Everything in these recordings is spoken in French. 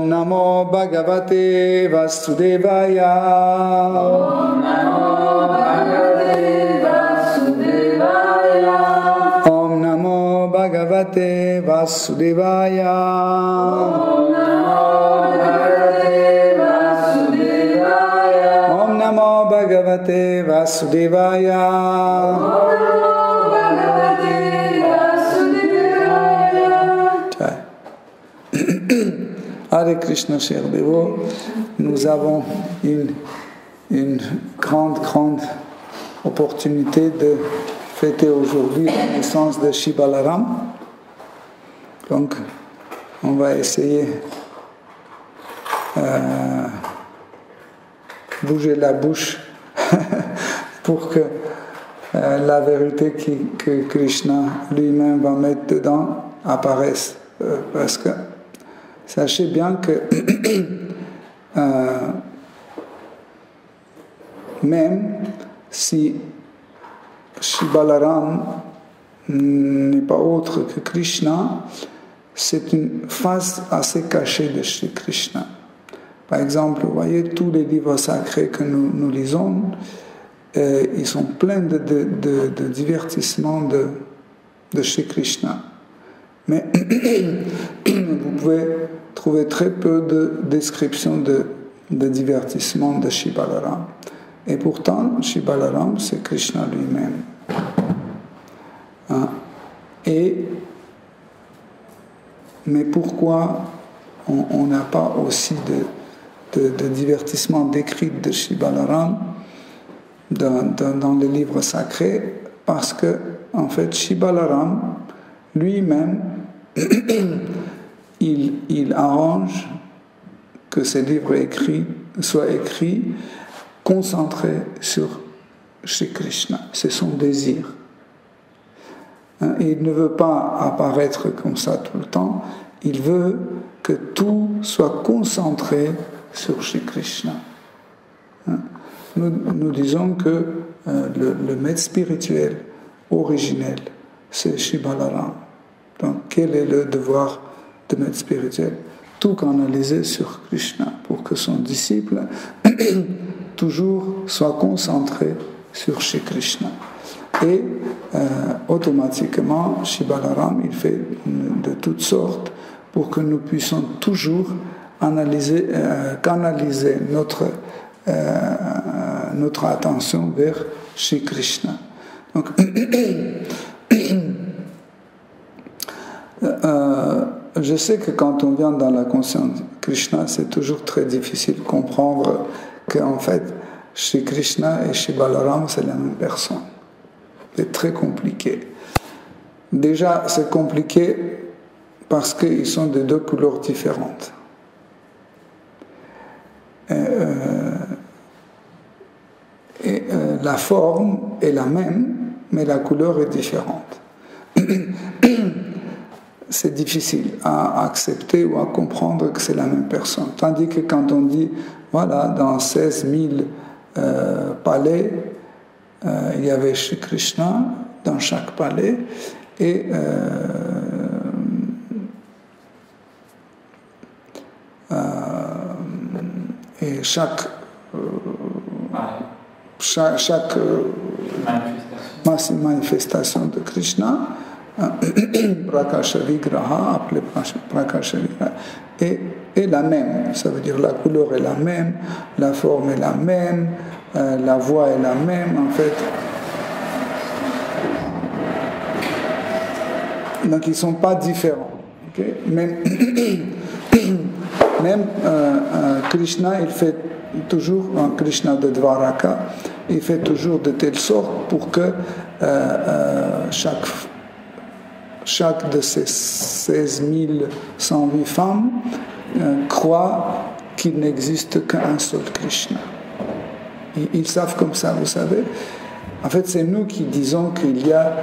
Om Namo Bhagavate Vasudevaya. Om Namo Bhagavate Vasudevaya. Om Namo Bhagavate Vasudevaya. Om Namo Bhagavate Vasudevaya. Hare Krishna, cher Dévot, nous avons une grande opportunité de fêter aujourd'hui la naissance de Shri Balaram. Donc, on va essayer bouger la bouche pour que la vérité que Krishna lui-même va mettre dedans apparaisse. Parce que sachez bien que même si Shri Balaram n'est pas autre que Krishna, c'est une face assez cachée de Shri Krishna. Par exemple, vous voyez, tous les livres sacrés que nous lisons, ils sont pleins de divertissements de Shri Krishna. Mais vous pouvez trouver très peu de descriptions de divertissement de Shri Balaram. Et pourtant, Shri Balaram, c'est Krishna lui-même. Hein? Mais pourquoi on n'a pas aussi de divertissement décrit de Shri Balaram dans les livres sacrés? Parce que, en fait, Shri Balaram lui-même, il arrange que ces livres soient écrits concentrés sur Shri Krishna. C'est son désir. Il ne veut pas apparaître comme ça tout le temps. Il veut que tout soit concentré sur Shri Krishna. Nous disons que le maître spirituel originel, c'est Shri Balaram. Donc, quel est le devoir de maître spirituel? Tout canaliser sur Krishna pour que son disciple toujours soit concentré sur Shri Krishna. Et automatiquement, Shri Balaram, il fait de toutes sortes pour que nous puissions toujours canaliser notre attention vers Shri Krishna. Donc, je sais que quand on vient dans la conscience de Krishna, c'est toujours très difficile de comprendre qu'en fait, Shri Krishna et Shri Balaram, c'est la même personne. C'est très compliqué. Déjà, c'est compliqué parce qu'ils sont de deux couleurs différentes. La forme est la même, mais la couleur est différente. C'est difficile à accepter ou à comprendre que c'est la même personne. Tandis que quand on dit, voilà, dans 16 000 palais, il y avait Shri Krishna dans chaque palais, et chaque manifestation de Krishna, Prakasha Vigraha, appelé Prakasha Vigraha, est la même. Ça veut dire la couleur est la même, la forme est la même, la voix est la même, en fait. Donc ils ne sont pas différents. Okay? Même Krishna, il fait toujours, Krishna de Dvaraka, il fait toujours de telle sorte pour que chaque de ces 16 108 femmes croit qu'il n'existe qu'un seul Krishna. Ils savent comme ça, vous savez. En fait, c'est nous qui disons qu'il y a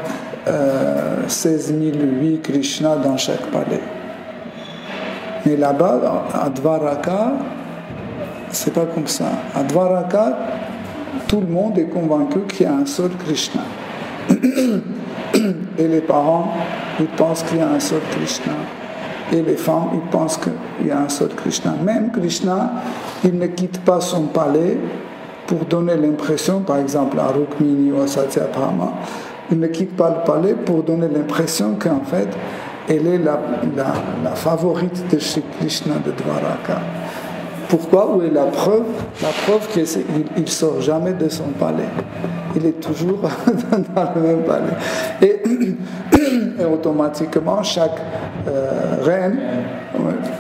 16 008 Krishna dans chaque palais. Mais là-bas, à Dvaraka, c'est pas comme ça. À Dvaraka, tout le monde est convaincu qu'il y a un seul Krishna. Et les parents, ils pensent qu'il y a un seul Krishna. et les femmes, ils pensent qu'il y a un seul Krishna. Même Krishna, il ne quitte pas son palais pour donner l'impression, par exemple à Rukmini ou à Satyabhama, il ne quitte pas le palais pour donner l'impression qu'en fait, elle est la favorite de Shri Krishna de Dwaraka. Pourquoi? Où est la preuve? La preuve qu'il ne sort jamais de son palais. Il est toujours dans le même palais. Et automatiquement, chaque reine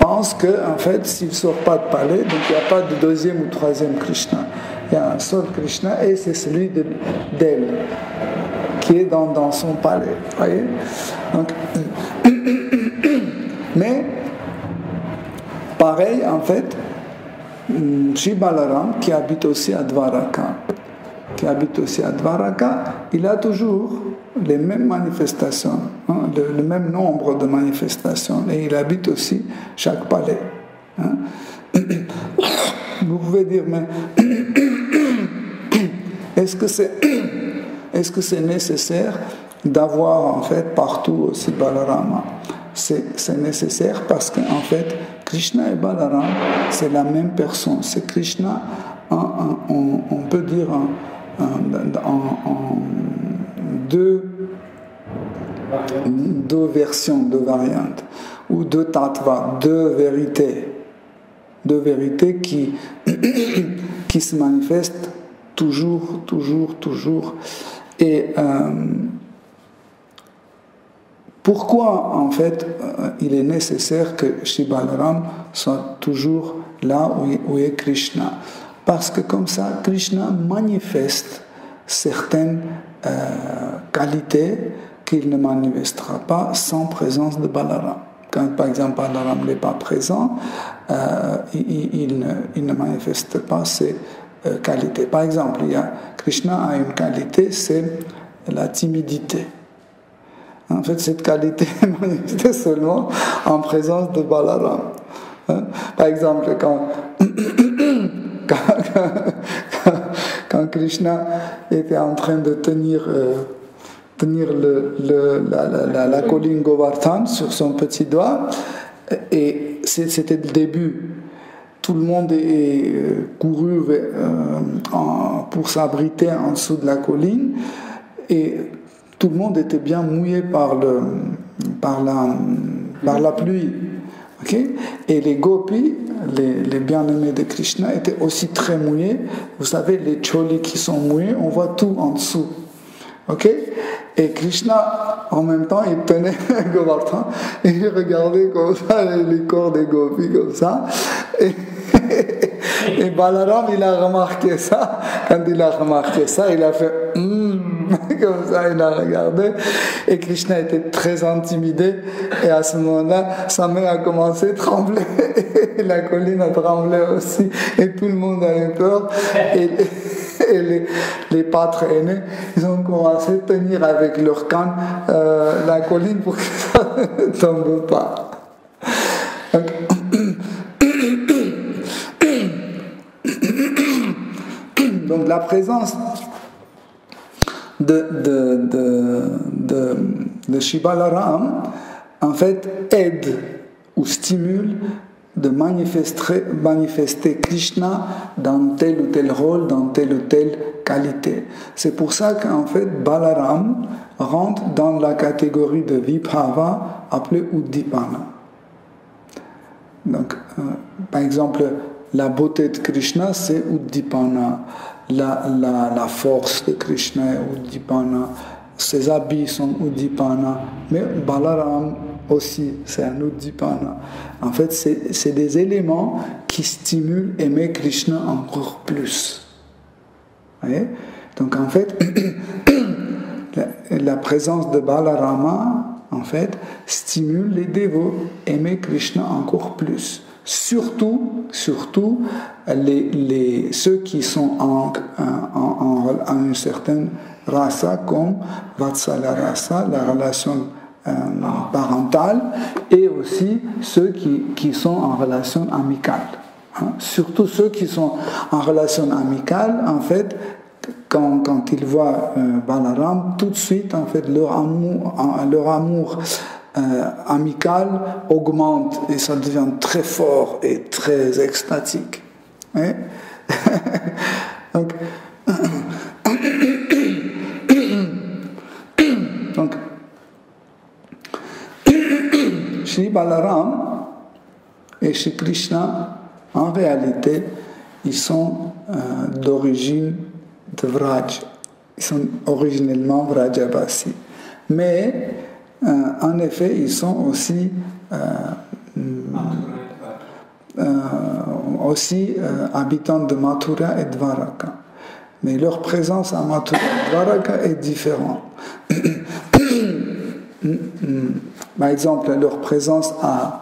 pense qu'en fait, s'il ne sort pas de palais, donc il n'y a pas de deuxième ou troisième Krishna. Il y a un seul Krishna et c'est celui d'elle, qui est dans son palais. Voyez? Donc, mais, pareil, en fait, Shri Balaram, qui habite aussi à Dwaraka, il a toujours les mêmes manifestations, le même nombre de manifestations, et il habite aussi chaque palais. Vous pouvez dire, mais est-ce que c'est nécessaire d'avoir en fait partout aussi Balarama? C'est nécessaire parce qu'en fait, Krishna et Balaram, c'est la même personne. C'est Krishna, on peut dire en deux versions, deux variantes, ou deux tattvas, deux vérités qui, qui se manifestent toujours. Et pourquoi, en fait, il est nécessaire que Shri Balaram soit toujours là où est Krishna? Parce que comme ça, Krishna manifeste certaines qualités qu'il ne manifestera pas sans présence de Balaram. Quand, par exemple, Balaram n'est pas présent, il ne manifeste pas ces qualités. Par exemple, Krishna a une qualité, c'est la timidité. En fait, cette qualité est manifestée seulement en présence de Balaram. Par exemple, quand Krishna était en train de tenir la colline Govardhan sur son petit doigt, et c'était le début. Tout le monde est couru pour s'abriter en dessous de la colline, et tout le monde était bien mouillé par la pluie. Okay? Et les gopis, les bien-aimés de Krishna, étaient aussi très mouillés. Vous savez, les cholis qui sont mouillés, on voit tout en dessous. Okay? Et Krishna, en même temps, il tenait Govardhan et il regardait comme ça les corps des gopis, comme ça. Et Balaram, il a remarqué ça. Quand il a remarqué ça, il a fait comme ça, il a regardé. Et Krishna était très intimidé. Et à ce moment-là, sa main a commencé à trembler. Et la colline a tremblé aussi. Et tout le monde avait peur. Et les pâtres aînés, ils ont commencé à tenir avec leur canne la colline pour que ça ne tombe pas. Donc la présence de Shri Balaram, en fait, aide ou stimule de manifester Krishna dans tel ou tel rôle, dans telle ou telle qualité. C'est pour ça qu'en fait, Balaram rentre dans la catégorie de Vibhava appelée Uddipana. Donc, par exemple, la beauté de Krishna, c'est Uddipana. La force de Krishna est Uddipana. Ses habits sont Uddipana. Mais Balaram aussi, c'est un Uddipana. En fait, c'est des éléments qui stimulent aimer Krishna encore plus. Vous voyez? Donc, en fait, la présence de Balarama, en fait, stimule les dévots à aimer Krishna encore plus. Surtout ceux qui sont en une certaine rasa, comme Vatsala rasa, la relation parentale, et aussi ceux qui sont en relation amicale. Surtout ceux qui sont en relation amicale, en fait, quand ils voient Balaram, tout de suite, en fait, leur amour amical augmente et ça devient très fort et très extatique. Hein? Donc, Shri Balaram et Shri Krishna, en réalité, ils sont d'origine de Vraj. Ils sont originellement Vrajavasi. Mais, en effet, ils sont aussi habitants de Mathura et Dvaraka. Mais leur présence à Mathura et Dvaraka est différente. Par exemple, leur présence à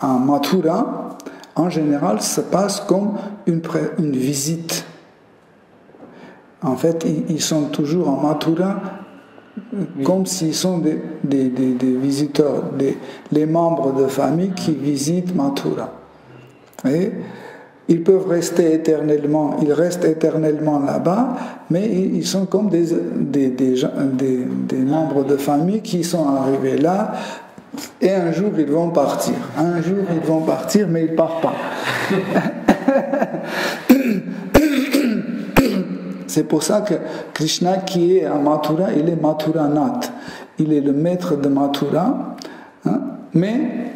Mathura, en général, se passe comme une visite. En fait, ils sont toujours en Mathura comme s'ils sont des visiteurs, les membres de famille qui visitent Mathura. Et ils peuvent rester éternellement, ils restent éternellement là-bas, mais ils sont comme des membres de famille qui sont arrivés là, et un jour ils vont partir. Un jour ils vont partir, mais ils ne partent pas. C'est pour ça que Krishna, qui est à Mathura, il est Mathuranath. Il est le maître de Mathura, hein, mais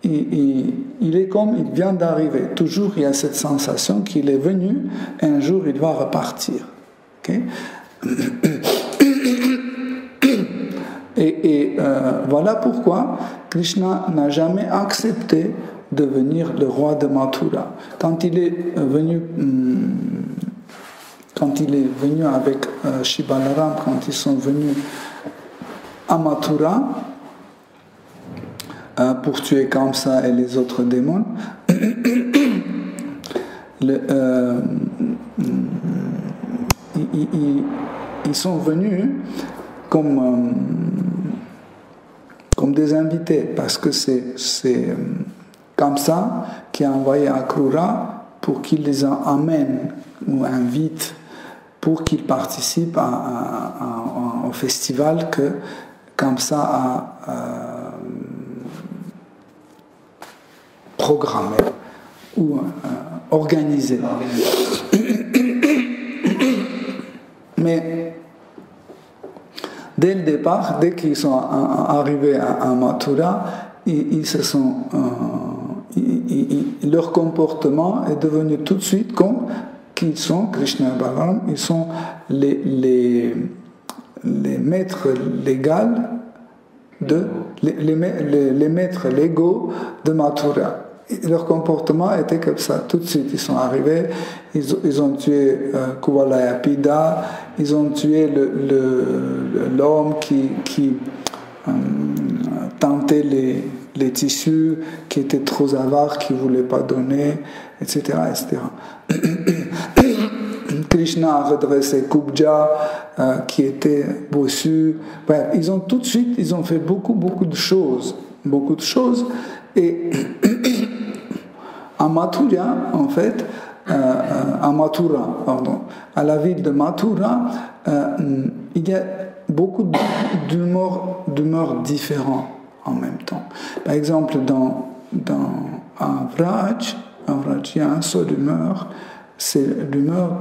il est comme il vient d'arriver. Toujours il y a cette sensation qu'il est venu et un jour il va repartir. Okay? Voilà pourquoi Krishna n'a jamais accepté de devenir le roi de Mathura. Quand il est venu avec Shri Balaram, quand ils sont venus à Mathura pour tuer Kamsa et les autres démons, ils sont venus comme des invités, parce que c'est Kamsa qui a envoyé Akrura pour qu'il les amène ou invite pour qu'ils participent au festival que Kamsa a programmé ou organisé. Mais dès le départ, dès qu'ils sont arrivés à Mathura, ils se sont, leur comportement est devenu tout de suite comme qu'ils sont, Krishna et Balaram, ils sont les maîtres légaux les maîtres légaux de Mathura. Leur comportement était comme ça. Tout de suite, ils sont arrivés, ils ont tué Kuvalayapida, ils ont tué l'homme qui tentait les tissus, qui était trop avare, qui ne voulait pas donner, etc. etc. Krishna a redressé Kubja, qui était bossu. Bref, ils ont tout de suite, ils ont fait beaucoup de choses. Beaucoup de choses. Et à Mathura, en fait, à la ville de Mathura, il y a beaucoup d'humeurs différents en même temps. Par exemple, à Vraj, il y a un seul humeur, c'est l'humeur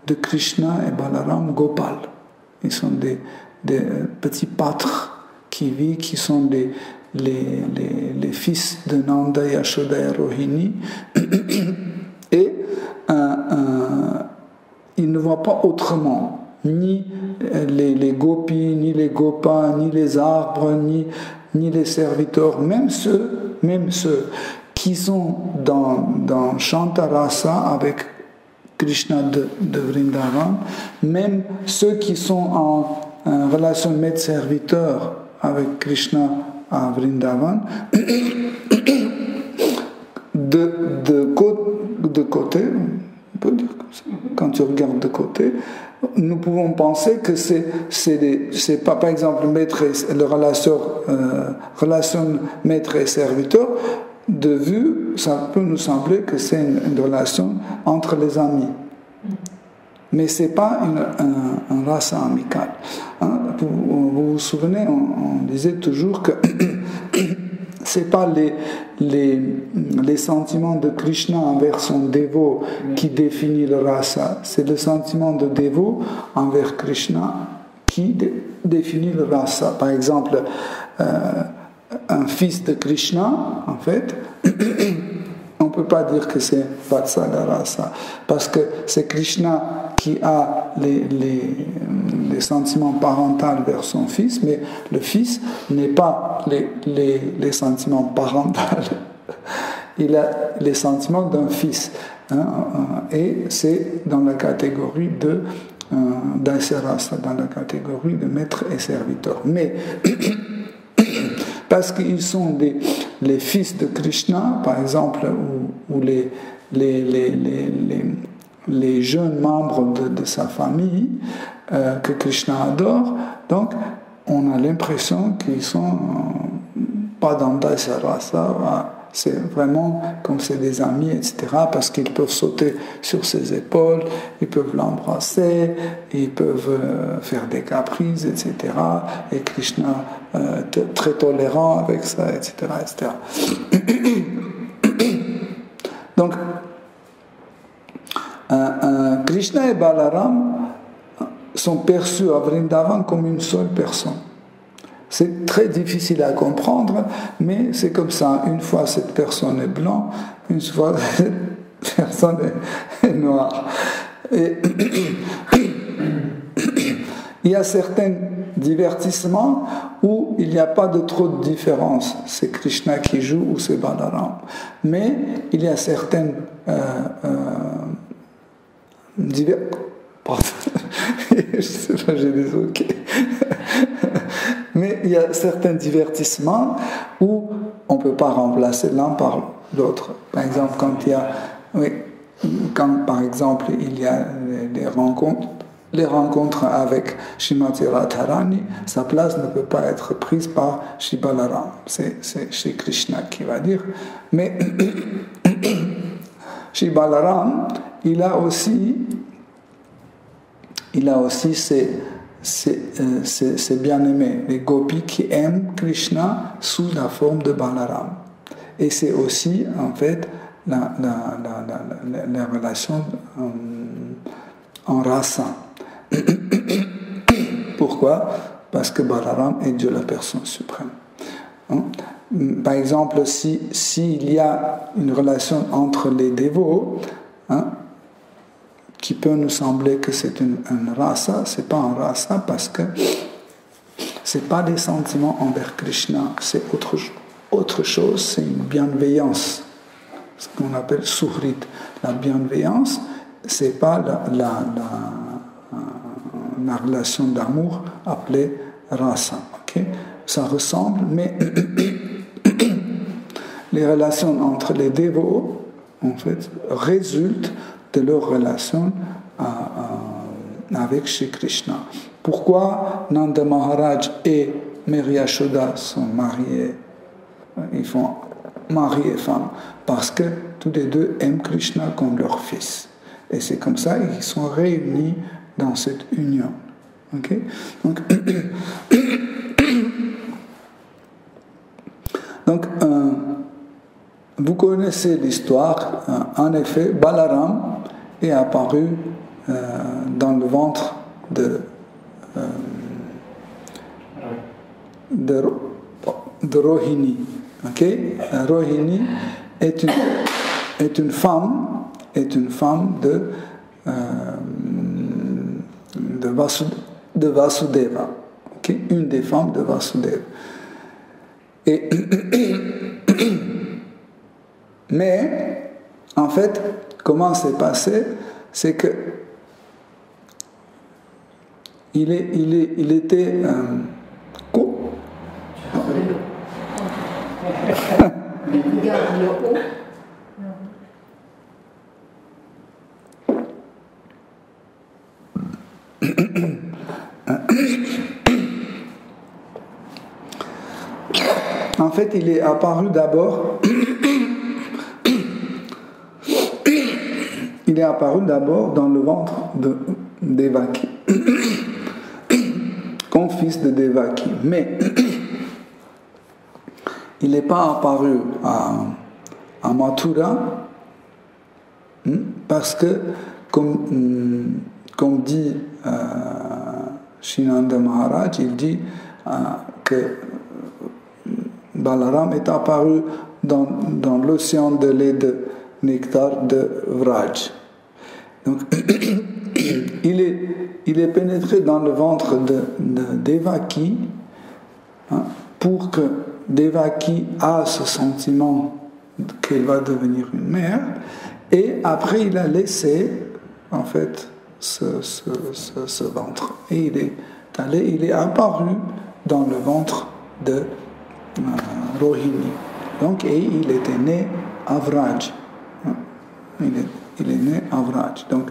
de Krishna et Balaram Gopal. Ils sont des petits pâtres qui vivent, qui sont les fils de Nanda, Yashoda et Rohini. Et ils ne voient pas autrement, ni les gopis, ni les gopas, ni les arbres, ni les serviteurs, même ceux qui sont dans Shantarasa avec Krishna de Vrindavan, même ceux qui sont en relation maître-serviteur avec Krishna à Vrindavan, de côté, on peut dire comme ça, quand tu regardes de côté, nous pouvons penser que c'est pas, par exemple, relation maître et serviteur. De vue, ça peut nous sembler que c'est une relation entre les amis. mais ce n'est pas un rasa amical. Hein? Vous vous souvenez, on disait toujours que ce n'est pas les sentiments de Krishna envers son dévot qui définit le rasa, c'est le sentiment de dévot envers Krishna qui définit le rasa. Par exemple, un fils de Krishna, en fait, on ne peut pas dire que c'est Vatsala Rasa, parce que c'est Krishna qui a les sentiments parentaux vers son fils, mais le fils n'est pas les sentiments parentaux. Il a les sentiments d'un fils. Hein, et c'est dans la catégorie de d'Aisarasa, dans la catégorie de maître et serviteur. Mais parce qu'ils sont les fils de Krishna, par exemple, ou les jeunes membres de sa famille que Krishna adore, donc on a l'impression qu'ils sont pas dans Daisarasa, c'est vraiment comme c'est des amis, etc., parce qu'ils peuvent sauter sur ses épaules, ils peuvent l'embrasser, ils peuvent faire des caprices, etc., et Krishna très tolérant avec ça, etc., etc. Donc, Krishna et Balaram sont perçus à Vrindavan comme une seule personne. C'est très difficile à comprendre, mais c'est comme ça. Une fois cette personne est blanc, une fois cette personne est noire. Et il y a certains divertissements où il n'y a pas de trop de différence. C'est Krishna qui joue ou c'est Balaram. Mais il y a certaines Pardon. Je sais pas, j'ai des ok. Mais il y a certains divertissements où on ne peut pas remplacer l'un par l'autre. Par exemple, quand par exemple il y a les rencontres avec Srimati Radharani, sa place ne peut pas être prise par Shri Balaram. C'est Shri Krishna qui va dire. Mais Shri Balaram, il a aussi ses bien-aimés, les gopis qui aiment Krishna sous la forme de Balaram. Et c'est aussi, en fait, la relation en rasa. Pourquoi? Parce que Balaram est Dieu la personne suprême. Hein? Par exemple, s'il y a une relation entre les dévots, hein, qui peut nous sembler que c'est une rasa, c'est pas un rasa parce que c'est pas des sentiments envers Krishna, c'est autre chose, c'est une bienveillance, ce qu'on appelle suhrit. La bienveillance, c'est pas la relation d'amour appelée rasa. Okay? Ça ressemble, mais les relations entre les dévots, en fait, résultent de leur relation avec Shri Krishna. Pourquoi Nanda Maharaj et Mary Yashoda sont mariés? Ils font mari et femme. Parce que tous les deux aiment Krishna comme leur fils. Et c'est comme ça qu'ils sont réunis dans cette union. Okay? Donc vous connaissez l'histoire. En effet, Balaram est apparu dans le ventre de Rohini. Okay? Rohini est une femme de Vasudeva. Okay? Une des femmes de Vasudeva. Et mais en fait, comment c'est passé? C'est que il était en fait, il est apparu d'abord. Il est apparu d'abord dans le ventre Devaki, comme fils de Devaki. Mais il n'est pas apparu à Mathura parce que, comme dit Shinanda Maharaj, il dit que Balaram est apparu dans l'océan de lait de nectar de Vraj. Donc, il est pénétré dans le ventre de Devaki pour que Devaki a ce sentiment qu'elle va devenir une mère, et après il a laissé en fait ce ventre, et il est apparu dans le ventre de Rohini. Donc, et il était né à Vraj. Il est né à Vraj. Donc,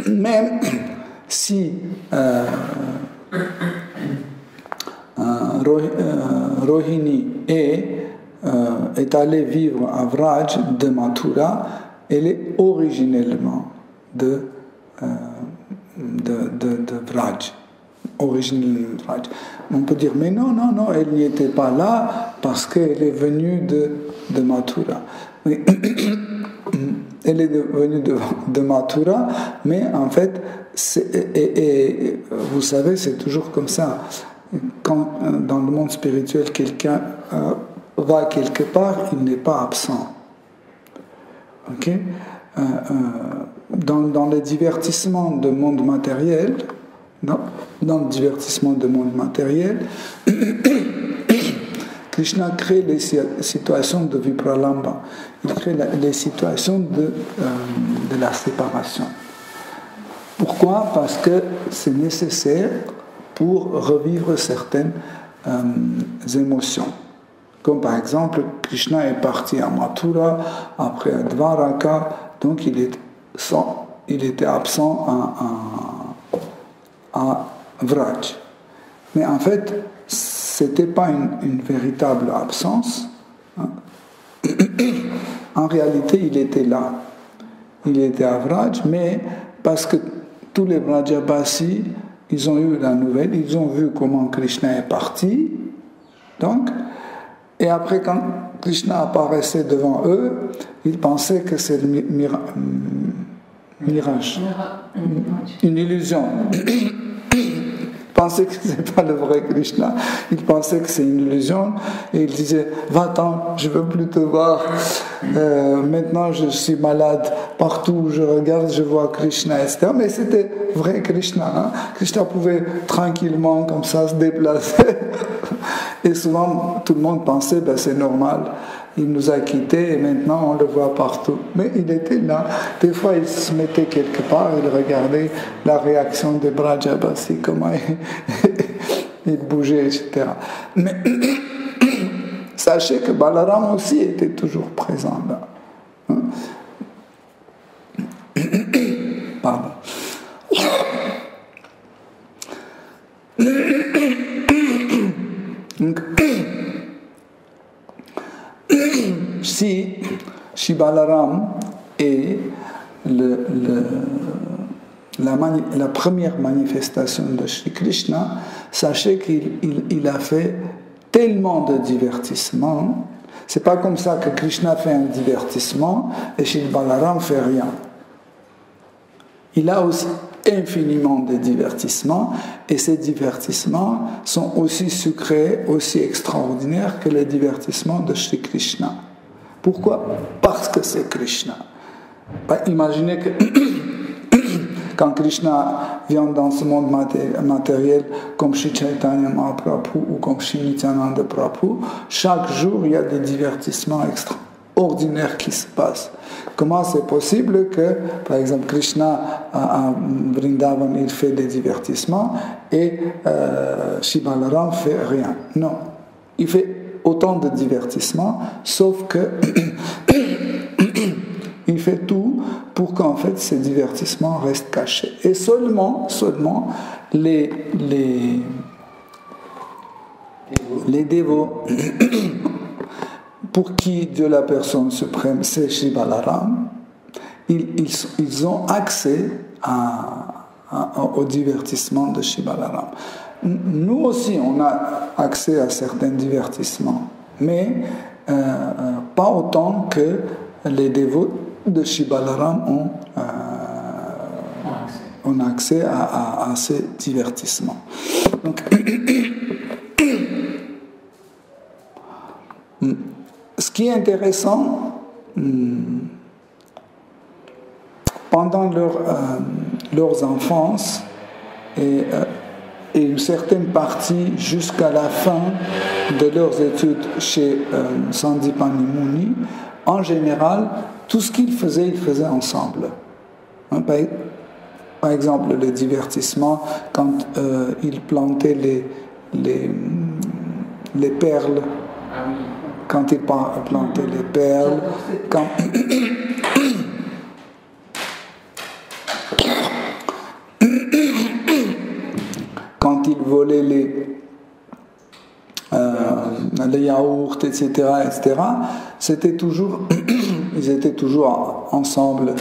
même si Rohini est allée vivre à Vraj de Mathura, elle est originellement de Vraj. Originellement de Vraj. On peut dire, mais non, elle n'y était pas là parce qu'elle est venue de Mathura. Oui. Elle est venue de Mathura, mais en fait, et vous savez, c'est toujours comme ça. Quand dans le monde spirituel, quelqu'un va quelque part, il n'est pas absent. Ok? Dans le divertissement du monde matériel, dans le divertissement du monde matériel, Krishna crée les situations de Vipralamba. Il crée les situations de la séparation. Pourquoi? Parce que c'est nécessaire pour revivre certaines émotions. Comme par exemple, Krishna est parti à Mathura, après à Dvaraka, donc il était absent à Vraj. Mais en fait, c'était pas une véritable absence. En réalité, il était là. Il était à Vraj, mais parce que tous les Vrajabasis, ils ont eu la nouvelle, ils ont vu comment Krishna est parti. Donc, et après, quand Krishna apparaissait devant eux, ils pensaient que c'est le mirage, une illusion. Ils pensaient que ce n'est pas le vrai Krishna, ils pensaient que c'est une illusion, et ils disaient, va-t'en, je ne veux plus te voir, maintenant je suis malade, partout où je regarde, je vois Krishna, etc. Mais c'était vrai Krishna, hein? Krishna pouvait tranquillement comme ça se déplacer, et souvent tout le monde pensait, c'est normal, il nous a quittés et maintenant on le voit partout. Mais il était là. Des fois, il se mettait quelque part, il regardait la réaction des Brajabasi, comment il bougeait, etc. Mais sachez que Balaram aussi était toujours présent là. Pardon. Donc, si Balaram est la première manifestation de Shri Krishna, sachez qu'il a fait tellement de divertissements. C'est pas comme ça que Krishna fait un divertissement et Shri Balaram fait rien. Il a aussi infiniment de divertissements, et ces divertissements sont aussi sucrés, aussi extraordinaires que les divertissements de Shri Krishna. Pourquoi? Parce que c'est Krishna. Imaginez que quand Krishna vient dans ce monde matériel, comme Shri Chaitanya Mahaprabhu ou comme Shri Nityananda Prabhu, chaque jour il y a des divertissements extraordinaires qui se passent. Comment c'est possible que, par exemple, Krishna à Vrindavan, il fait des divertissements et Shri Balaram ne fait rien? Non. Il fait autant de divertissements, sauf que il fait tout pour qu'en fait ces divertissements restent cachés. Et seulement les dévots pour qui Dieu la personne suprême, c'est Shri Balaram, ils ont accès au divertissement de Shri Balaram. Nous aussi, on a accès à certains divertissements, mais pas autant que les dévots de Shri Balaram ont accès à ces divertissements. Donc, ce qui est intéressant, pendant leurs enfances et une certaine partie jusqu'à la fin de leurs études chez Sandipani Muni, en général, tout ce qu'ils faisaient, ils faisaient ensemble. Par exemple, le divertissement, quand ils plantaient les perles, quand ils plantaient les perles, quand ils volaient les yaourts, etc., ils étaient toujours ensemble.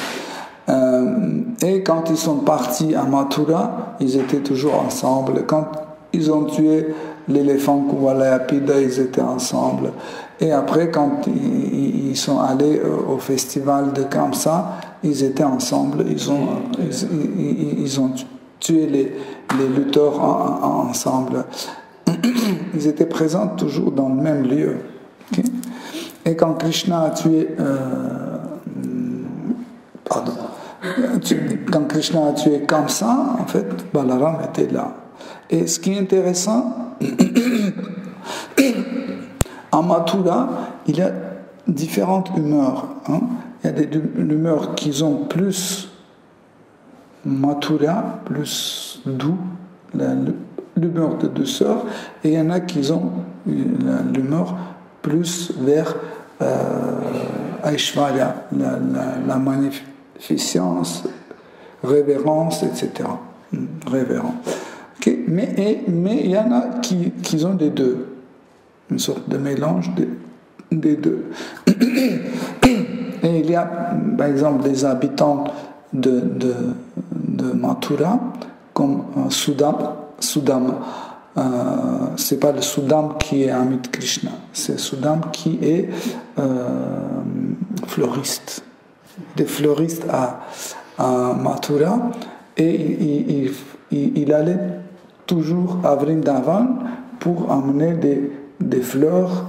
Et quand ils sont partis à Mathura, ils étaient toujours ensemble. Quand ils ont tué l'éléphant Kuvalayapida, ils étaient ensemble. Et après, quand ils sont allés au festival de Kamsa, ils étaient ensemble. Ils ont tué les lutteurs ensemble. Ils étaient présents toujours dans le même lieu. Okay? Et quand Krishna a tué... Quand Krishna a tué Kamsa, en fait, Balaram était là. Et ce qui est intéressant, en Mathura, il y a différentes humeurs. Hein. Il y a des humeurs qui ont plus Mathura, plus doux, l'humeur de douceur, et il y en a qui ont l'humeur plus vers Aishvarya, la magnificence, révérence, etc. Révérence. Okay. Mais il y en a qui ont des deux, une sorte de mélange des deux. Et il y a, par exemple, des habitants de Mathura, comme Sudama. C'est pas le Sudam qui est ami de Krishna, c'est Sudam qui est fleuriste. Des fleuristes à Mathura, et il allait toujours à Vrindavan pour amener des fleurs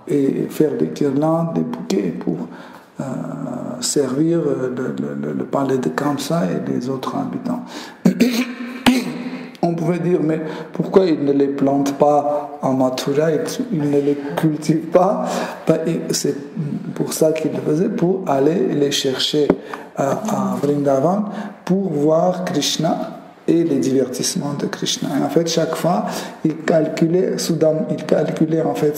et faire des guirlandes, des bouquets pour servir le palais de Kamsa et les autres habitants. On pouvait dire, mais pourquoi ils ne les plantent pas en Mathura, ils ne les cultivent pas? C'est pour ça qu'ils le faisaient, pour aller les chercher à Vrindavan, pour voir Krishna et les divertissements de Krishna. Et en fait, chaque fois, il calculait en fait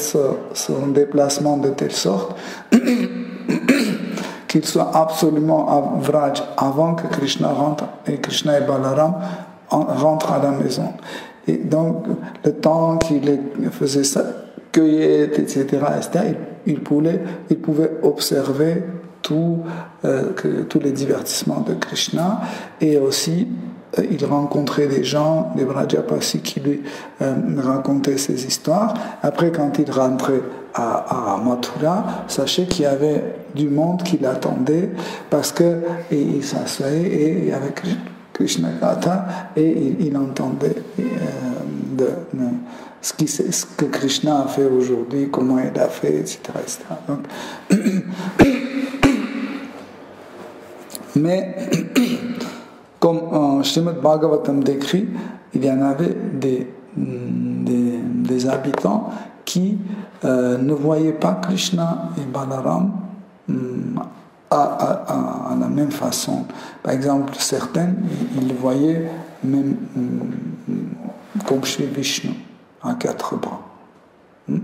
son déplacement de telle sorte qu'il soit absolument à Vraj avant que Krishna rentre, et Krishna et Balaram rentrent à la maison. Et donc, le temps qu'il faisait ça, cueillette, etc., il pouvait observer tous les divertissements de Krishna, et aussi il rencontrait des gens, des Vrajapasi qui lui racontaient ces histoires. Après, quand il rentrait à Mathura, sachez qu'il y avait du monde qui l'attendait, parce qu'il s'assoyait et il y avait Krishna Katha, et il entendait ce que Krishna a fait aujourd'hui, comment il a fait, etc. Donc, mais comme Srimad Bhagavatam décrit, il y en avait des habitants qui ne voyaient pas Krishna et Balaram à la même façon. Par exemple, certains, ils le voyaient même comme chez Vishnu, à 4 bras. Il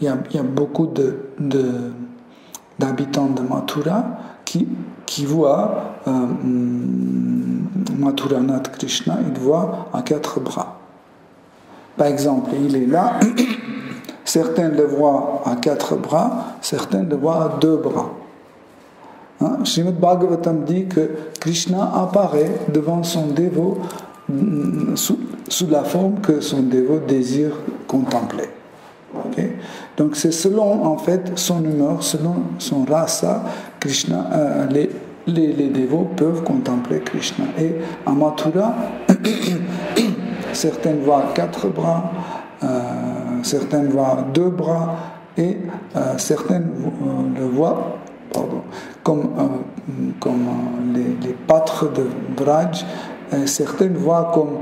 y a beaucoup d'habitants de Mathura qui voient Mathuranath Krishna, ils voient à 4 bras. Par exemple, il est là, certains le voient à 4 bras, certains le voient à 2 bras. Srimad Bhagavatam dit que Krishna apparaît devant son dévot sous la forme que son dévot désire contempler. Okay? Donc c'est selon en fait son humeur, selon son rasa, Krishna, les dévots peuvent contempler Krishna. Et en Mathura, certaines voient 4 bras, certaines voient 2 bras, et certaines le voient comme les pâtres de Braj, certaines voient comme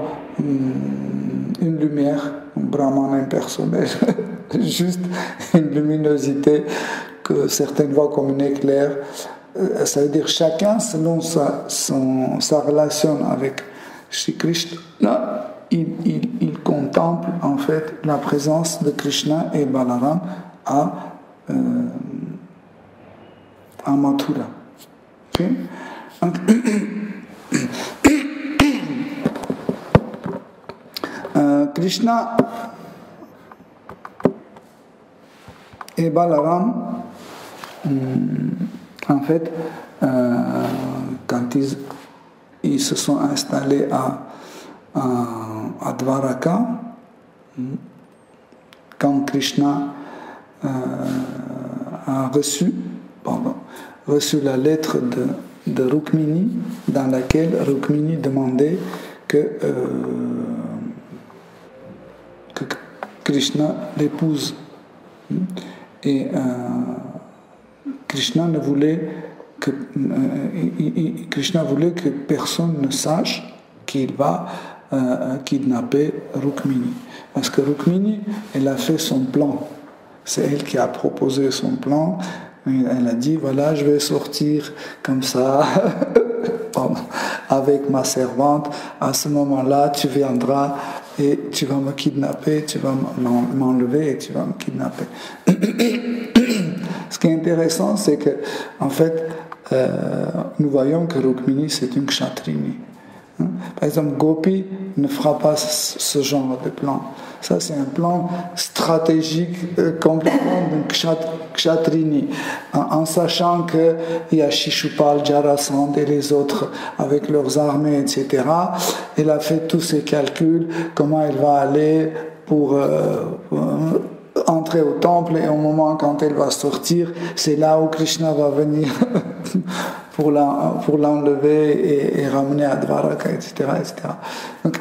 une lumière, un Brahman impersonnel, juste une luminosité que certaines voient comme un éclair. Ça veut dire chacun, selon sa relation avec Shri Krishna, il contemple en fait la présence de Krishna et Balaram à Mathura. Okay? Krishna et Balaram, en fait, quand ils se sont installés à Dvaraka, quand Krishna a reçu la lettre de Rukmini, dans laquelle Rukmini demandait que Krishna l'épouse. Et Krishna voulait que personne ne sache qu'il va kidnapper Rukmini. Parce que Rukmini, elle a fait son plan. C'est elle qui a proposé son plan. Elle a dit, voilà, je vais sortir comme ça avec ma servante. À ce moment-là, tu viendras et tu vas me kidnapper, tu vas m'enlever et tu vas me kidnapper. Ce qui est intéressant, c'est que, en fait, nous voyons que Rukmini, c'est une kshatrini. Par exemple, Gopi ne fera pas ce genre de plan. Ça, c'est un plan stratégique complètement d'une kshatrini, en sachant qu'il y a Shishupal, Jarasandh et les autres avec leurs armées, etc. Elle a fait tous ses calculs, comment elle va aller pour entrer au temple, et au moment quand elle va sortir, c'est là où Krishna va venir pour l'enlever et ramener à Dvaraka, etc. etc. Donc,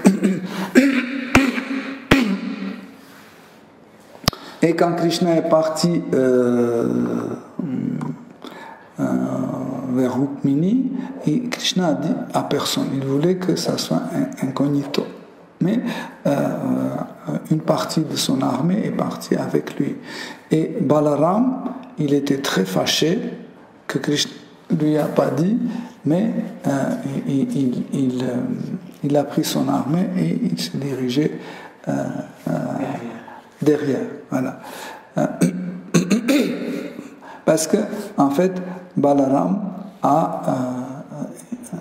et quand Krishna est parti vers Rukmini, Krishna a dit à personne, il voulait que ça soit incognito. Mais une partie de son armée est partie avec lui. Et Balaram, il était très fâché que Krishna ne lui a pas dit, mais il a pris son armée et il s'est dirigé derrière. Voilà. Parce que, en fait, Balaram a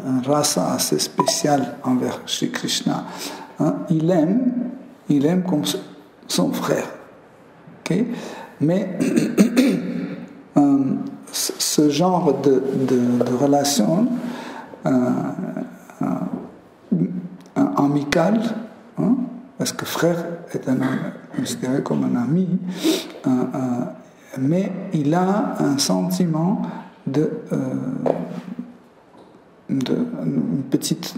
un rasa assez spécial envers Shri Krishna. Il aime comme son frère. Okay? Mais ce genre de relation amicale, parce que frère est considéré comme un ami, mais il a un sentiment de une petite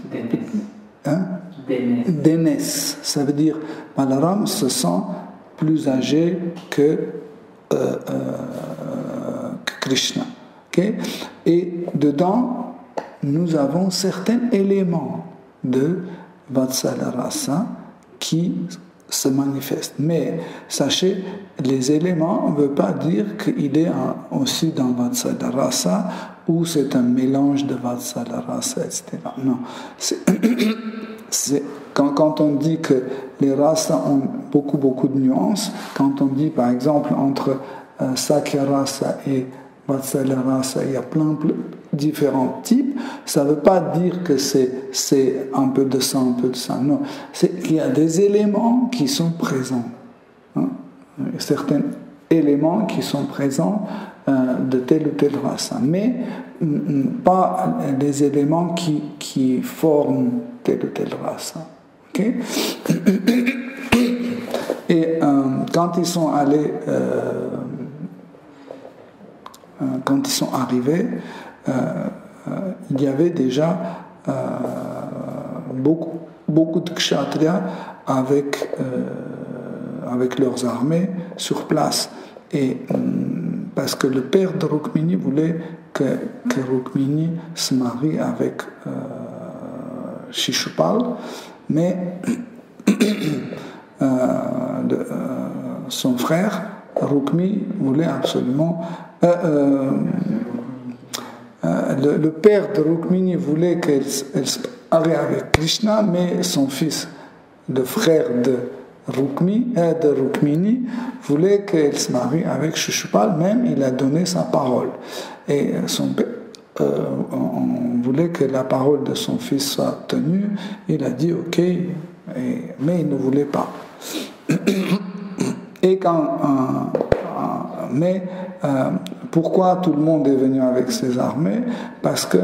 d'aînesse. Ça veut dire Balaram se sent plus âgé que Krishna. Okay? Et dedans, nous avons certains éléments de Vatsala Rasa qui se manifestent. Mais sachez, les éléments ne veulent pas dire qu'il est aussi dans Vatsala Rasa ou c'est un mélange de Vatsala Rasa, etc. Non. Quand on dit que les rasas ont beaucoup de nuances, quand on dit par exemple entre Sakya Rasa et Vatsala Rasa, il y a plein différents types, ça ne veut pas dire que c'est un peu de ça, un peu de ça. Non, c'est qu'il y a des éléments qui sont présents. Certains éléments qui sont présents de telle ou telle race, mais pas les éléments qui forment telle ou telle race. Okay? Et quand ils sont allés, quand ils sont arrivés, il y avait déjà beaucoup de kshatriyas avec leurs armées sur place. Et parce que le père de Rukmini voulait que Rukmini se marie avec Shishupal, mais son frère Rukmi voulait absolument le père de Rukmini voulait qu'elle se marie avec Krishna, mais son fils, le frère de Rukmini, voulait qu'elle se marie avec Shishupal, même il a donné sa parole. Et on voulait que la parole de son fils soit tenue. Il a dit ok, mais il ne voulait pas. Et pourquoi tout le monde est venu avec ses armées? Parce que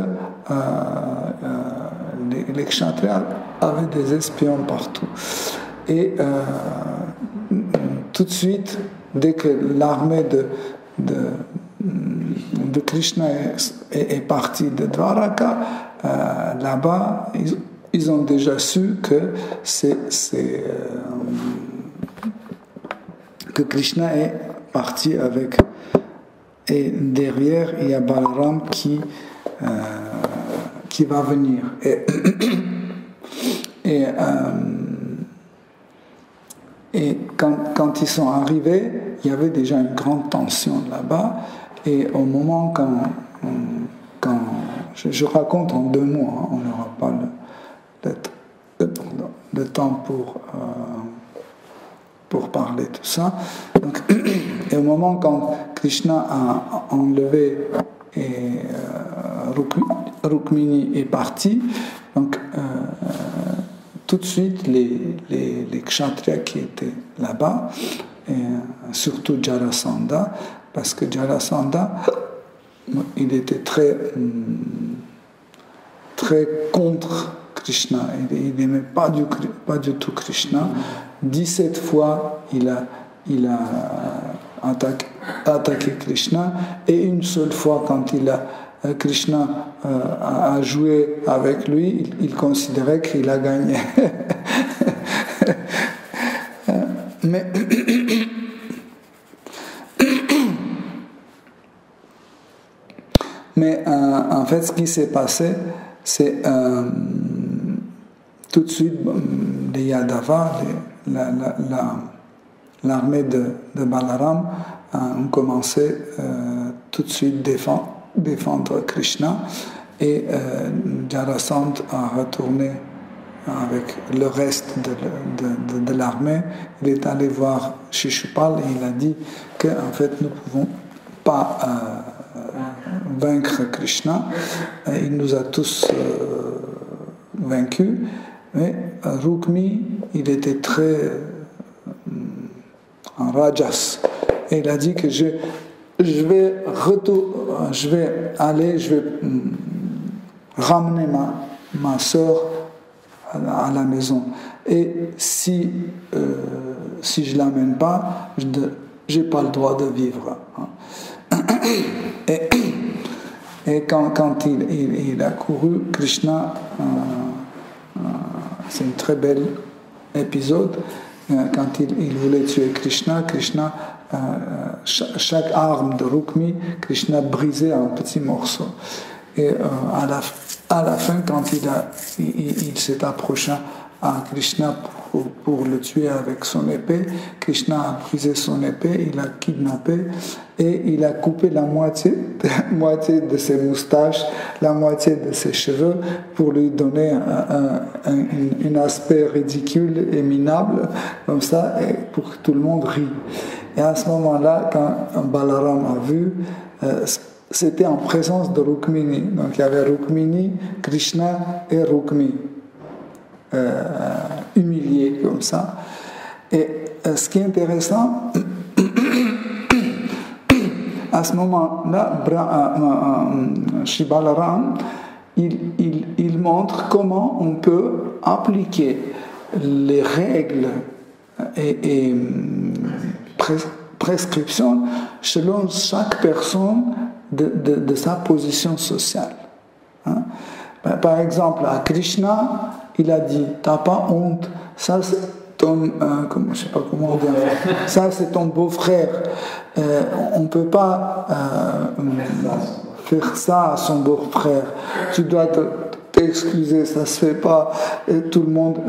les kshatriyas avaient des espions partout. Et tout de suite, dès que l'armée de Krishna est partie de Dvaraka, là-bas, ils ont déjà su que que Krishna est parti avec. Et derrière, il y a Balaram qui va venir. Et quand ils sont arrivés, il y avait déjà une grande tension là-bas. Et au moment quand je raconte en 2 mots, hein, on n'aura pas le temps pour parler tout ça. Donc, et au moment quand Krishna a enlevé et Rukmini est parti, donc tout de suite les kshatriyas qui étaient là-bas, et surtout Jarasandha, parce que Jarasandha, il était très contre Krishna, il n'aimait pas du tout Krishna. 17 fois il a attaqué Krishna, et une seule fois quand Krishna a joué avec lui, il considérait qu'il a gagné. Mais en fait, ce qui s'est passé, c'est tout de suite les Yadavas, l'armée de Balaram ont commencé tout de suite défendre Krishna, et Jarasandha a retourné avec le reste de l'armée. Il est allé voir Shishupal et il a dit qu'en fait nous ne pouvons pas vaincre Krishna. Il nous a tous vaincus, mais Rukmi, il était très en rajas, et il a dit que je vais ramener ma sœur à la maison, et si je l'amène pas, j'ai pas le droit de vivre. Et quand il a couru, Krishna, c'est un très bel épisode, quand il voulait tuer Krishna, chaque arme de Rukmi, Krishna brisait en petits morceaux. Et à la fin, quand il s'est approché à Krishna pour le tuer avec son épée, Krishna a brisé son épée, il a kidnappé, et il a coupé la moitié de ses moustaches, la moitié de ses cheveux, pour lui donner un aspect ridicule et minable, comme ça, et pour que tout le monde rie. Et à ce moment-là, quand Balaram a vu, c'était en présence de Rukmini. Donc il y avait Rukmini, Krishna et Rukmi, humiliés comme ça. Et ce qui est intéressant, à ce moment-là, Shri Balaram, il montre comment on peut appliquer les règles et prescriptions selon chaque personne de sa position sociale. Hein? Par exemple, à Krishna, il a dit, t'as pas honte, ça c'est ton, je sais pas comment on dit, ça c'est ton beau-frère, on ne peut pas faire ça à son beau-frère, tu dois t'excuser, ça se fait pas, et tout le monde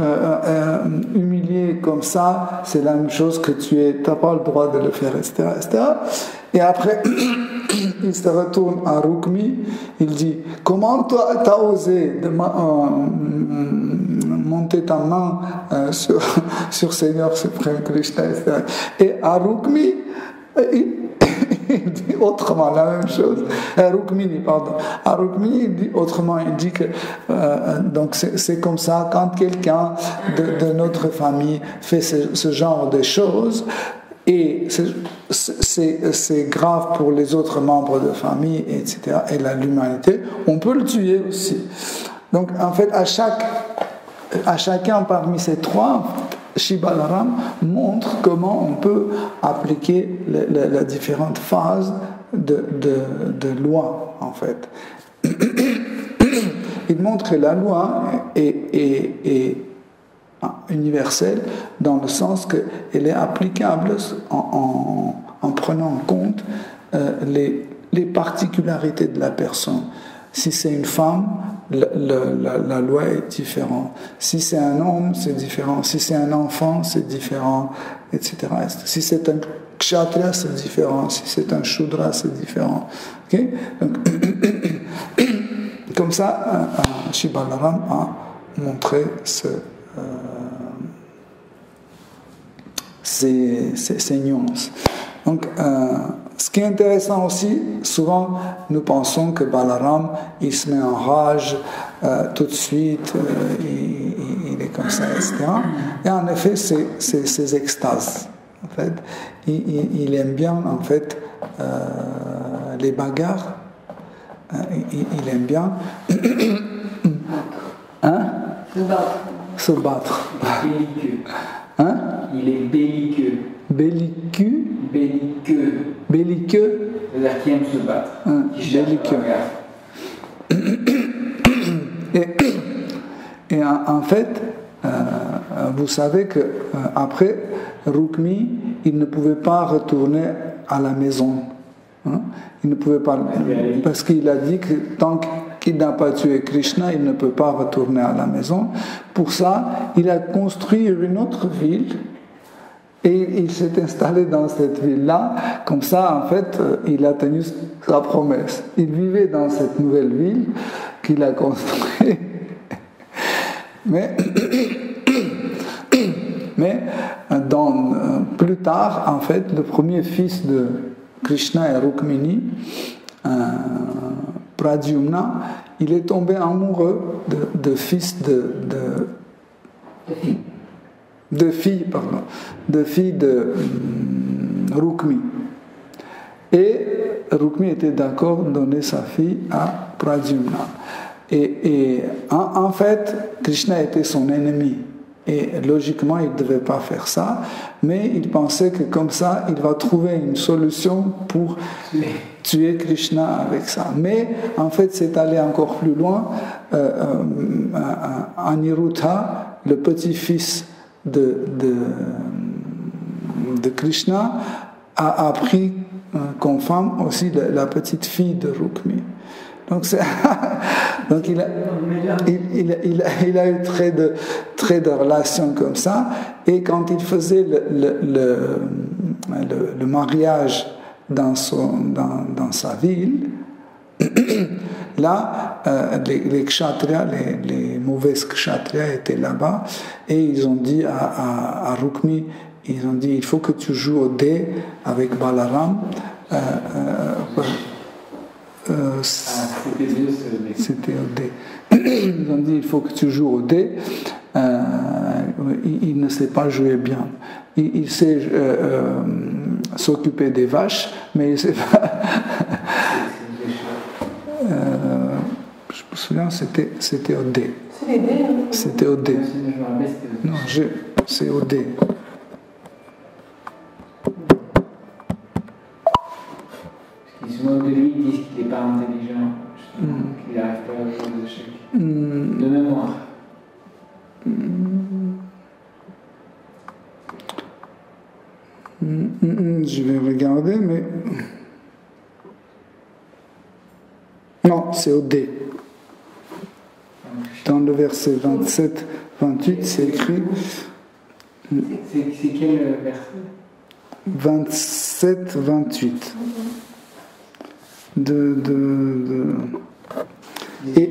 humilié comme ça, c'est la même chose que tu n'as pas le droit de le faire, etc. etc. Et après, il se retourne à Rukmi, il dit, comment toi t'as osé de monter ta main sur Seigneur suprême Krishna, etc. Et à Rukmi, il dit autrement la même chose. Rukmini, pardon. À Rukmini, il dit autrement. Il dit que donc c'est comme ça, quand quelqu'un de notre famille fait ce genre de choses, et c'est grave pour les autres membres de famille, etc., et l'humanité, on peut le tuer aussi. Donc, en fait, à chacun parmi ces trois, Shri Balaram montre comment on peut appliquer les différentes phases de loi, en fait. Il montre que la loi est universelle dans le sens qu'elle est applicable en prenant en compte les particularités de la personne. Si c'est une femme, la loi est différente. Si c'est un homme, c'est différent. Si c'est un enfant, c'est différent, etc. Si c'est un kshatriya, c'est différent. Si c'est un shudra, c'est différent. Okay? Donc, comme ça, Shri Balaram a montré ces nuances. Donc, ce qui est intéressant aussi, souvent nous pensons que Balaram, il se met en rage tout de suite, il est comme ça, etc. Et en effet, c'est ses extases. En fait, il aime bien, en fait, les bagarres. Il aime bien se battre. Hein? Il est belliqueux. Belliqueux? Belliqueux. Belliqueux? C'est-à-dire qui aime se battre. Belliqueux. Et en fait, vous savez que après Rukmi, il ne pouvait pas retourner à la maison. Hein? Il ne pouvait pas, parce qu'il a dit que tant qu'il n'a pas tué Krishna, il ne peut pas retourner à la maison. Pour ça, il a construit une autre ville et il s'est installé dans cette ville-là. Comme ça, en fait, il a tenu sa promesse. Il vivait dans cette nouvelle ville qu'il a construite. Mais plus tard, en fait, le premier fils de Krishna et Rukmini, Pradyumna, il est tombé amoureux de fils de fille de Rukmi. Et Rukmi était d'accord de donner sa fille à Pradyumna. Et en fait, Krishna était son ennemi. Et logiquement, il ne devait pas faire ça, mais il pensait que comme ça, il va trouver une solution pour tuer Krishna avec ça. Mais en fait, c'est allé encore plus loin. Aniruddha, le petit-fils de Krishna, a pris comme femme aussi la petite fille de Rukmi. Donc il a eu très de relations comme ça, et quand il faisait le mariage dans sa ville, là les kshatriyas, les mauvaises kshatriyas étaient là-bas, et ils ont dit à Rukmi, ils ont dit, il faut que tu joues au dé avec Balaram. C'était au dé. Ils ont dit il faut que tu joues au dé. Il ne sait pas jouer bien. Il sait s'occuper des vaches, mais c'est pas. Je me souviens, c'était au D. C'est les dés, hein. C'était au D. Je me rappelle, c'était- Non, c'est au D. Parce qu'ils se moquent de lui, ils disent qu'il n'est pas intelligent, qu'il n'arrive pas à jouer aux échecs. De mémoire. Je vais regarder, mais. Non, c'est au D. Dans le verset 27-28, c'est écrit. C'est quel verset 27-28. Et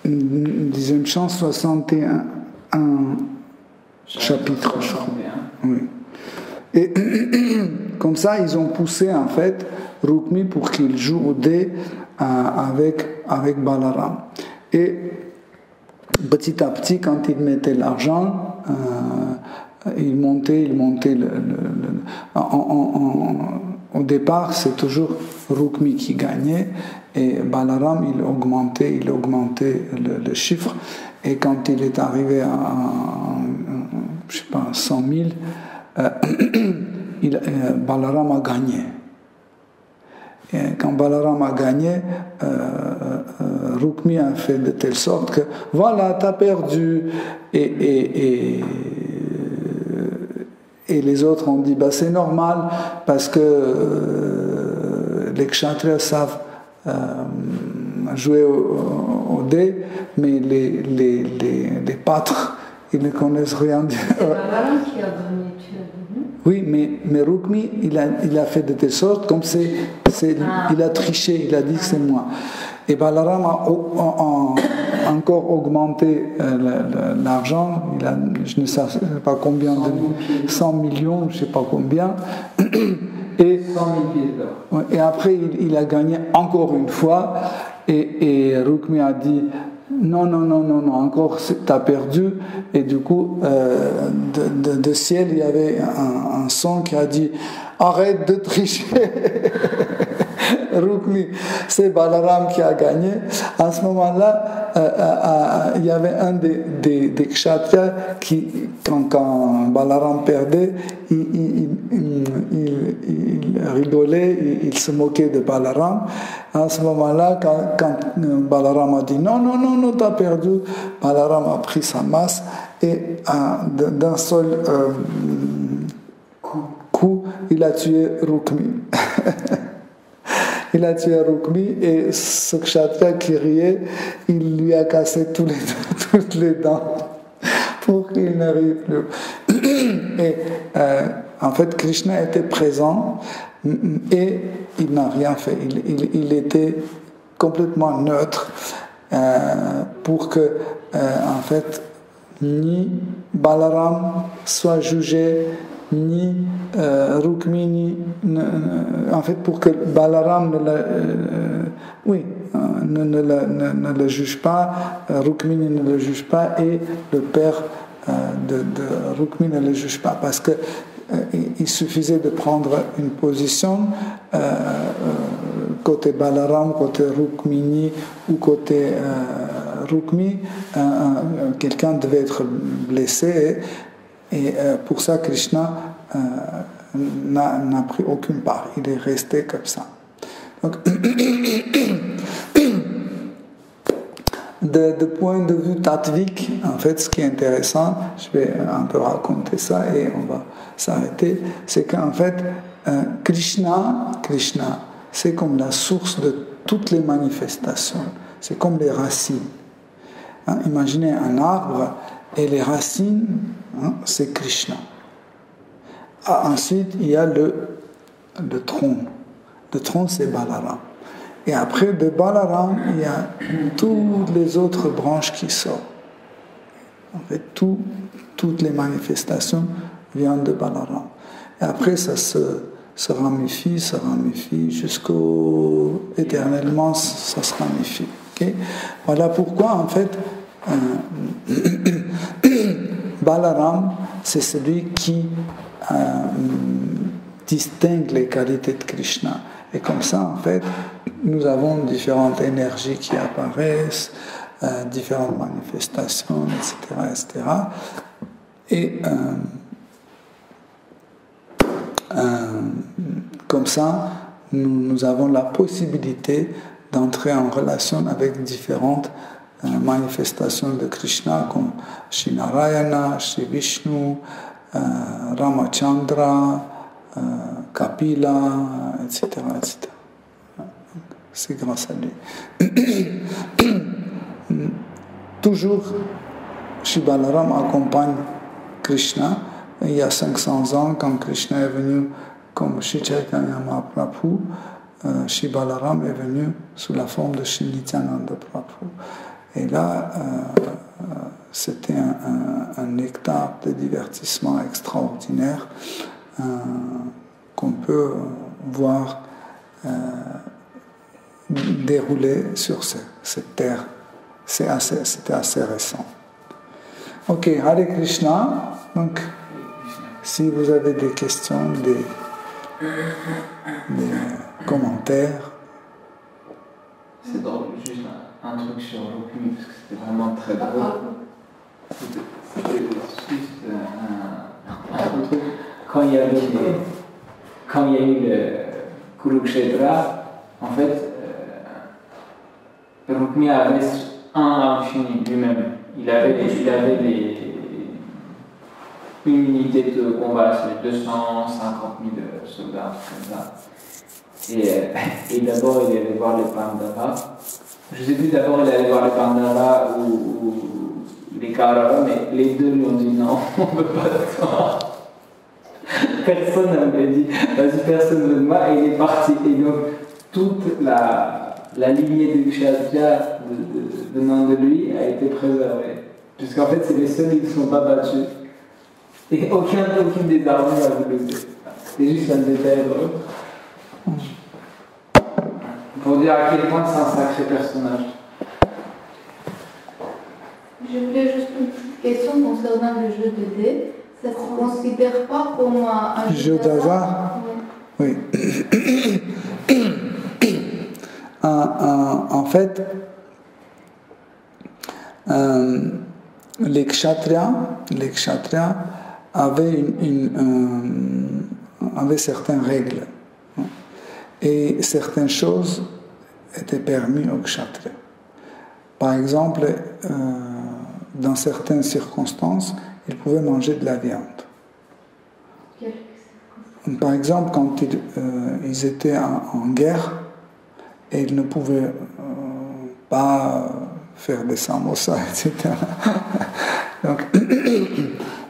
dixième chant, 61 chapitre, je crois. Oui. Et comme ça, ils ont poussé en fait Rukmi pour qu'il joue au dé avec Balaram. Et petit à petit, quand il mettait l'argent, il montait au départ, c'est toujours Rukmi qui gagnait, et Balaram, il augmentait le chiffre, et quand il est arrivé à, je sais pas, 100 000, Balaram a gagné. Et quand Balaram a gagné, Rukmi a fait de telle sorte que voilà, t'as perdu. Et les autres ont dit bah, c'est normal parce que les kshatriyas savent jouer au dé, mais les pâtres ils ne connaissent rien. C'est Balaram qui a gagné, tu as dit. Oui, mais Rukmi, il a fait de telle sorte, comme il a triché, il a dit que c'est moi. Et Balaram a encore augmenté l'argent, je ne sais pas combien, 100 millions, je ne sais pas combien. Et, 100 000 pièces d'or. Et après, il a gagné encore une fois, et Rukmi a dit non, encore t'as perdu. Et du coup, de ciel, il y avait un son qui a dit arrête de tricher. Rukmi, c'est Balaram qui a gagné. À ce moment-là, il y avait un des kshatriyas qui, quand Balaram perdait, il rigolait, il se moquait de Balaram. À ce moment-là, quand Balaram a dit non, t'as perdu, Balaram a pris sa masse et d'un seul coup, il a tué Rukmi. Il a tué Rukmi et ce kshatriya qui riait, il lui a cassé toutes les dents pour qu'il n'arrive plus. Et en fait, Krishna était présent et il n'a rien fait. Il était complètement neutre pour que, en fait, ni Balaram soit jugé, ni Rukmi, en fait, pour que Balaram ne le juge pas, Rukmi ne le juge pas, et le père de Rukmi ne le juge pas, parce que il suffisait de prendre une position côté Balaram, côté Rukmini ou côté Rukmi, quelqu'un devait être blessé. Et pour ça, Krishna n'a pris aucune part. Il est resté comme ça. Donc, de point de vue tatvik, en fait, ce qui est intéressant, je vais un peu raconter ça et on va s'arrêter, c'est qu'en fait, Krishna, c'est comme la source de toutes les manifestations. C'est comme les racines. Imaginez un arbre et les racines, c'est Krishna. Ensuite, il y a le tronc. Le tronc, c'est Balaram. Et après, de Balaram, il y a toutes les autres branches qui sortent. En fait, toutes les manifestations viennent de Balaram. Et après, ça se ramifie jusqu'au éternellement, ça se ramifie. Okay? Voilà pourquoi, en fait, Balaram, c'est celui qui distingue les qualités de Krishna. Et comme ça, en fait, nous avons différentes énergies qui apparaissent, différentes manifestations, etc., etc. Et comme ça, nous avons la possibilité d'entrer en relation avec différentes manifestations de Krishna, comme Shri Narayana, Shri Vishnu, Ramachandra, Kapila, etc., etc. C'est grâce à lui. Toujours, Shri Balaram accompagne Krishna. Il y a 500 ans, quand Krishna est venu comme Shri Chaitanya Mahaprabhu, Shri Balaram est venu sous la forme de Shri Nityananda Prabhu. Et là, c'était un nectar de divertissement extraordinaire qu'on peut voir dérouler sur cette terre. C'était assez récent. Ok, Hare Krishna. Donc, si vous avez des questions, des commentaires. C'est drôle, juste un truc sur Rukmini, parce que c'était vraiment très drôle. C'était juste un truc. Quand il y a eu le Kurukshetra, en fait, Rukmini avait un infini lui-même. Il avait une unité de combat, c'est 250 000 soldats, comme ça. Et d'abord, il allait voir les Pandavas. Je ne sais plus, d'abord, il allait voir les Pandavas ou les Kaurava, mais les deux lui ont dit non, on ne veut pas de toi. Personne n'avait dit, vas-y, personne ne veut de moi, et il est parti. Et donc, toute la lignée de Kshatriya venant de lui a été préservée. Puisqu'en fait, c'est les seuls qui ne sont pas battus. Et aucune des armées n'a voulu le faire. C'était juste un détail drôle. Pour dire à quel point c'est un sacré personnage. Je voulais juste une petite question concernant le jeu de dés. Ça ne se considère pas comme un jeu d'hasard? Oui. En fait, les kshatriyas avaient certaines règles. Et certaines choses étaient permises aux kshatriyas. Par exemple, dans certaines circonstances, ils pouvaient manger de la viande. Par exemple, quand ils étaient en guerre, et ils ne pouvaient pas faire des samosas, etc. Donc,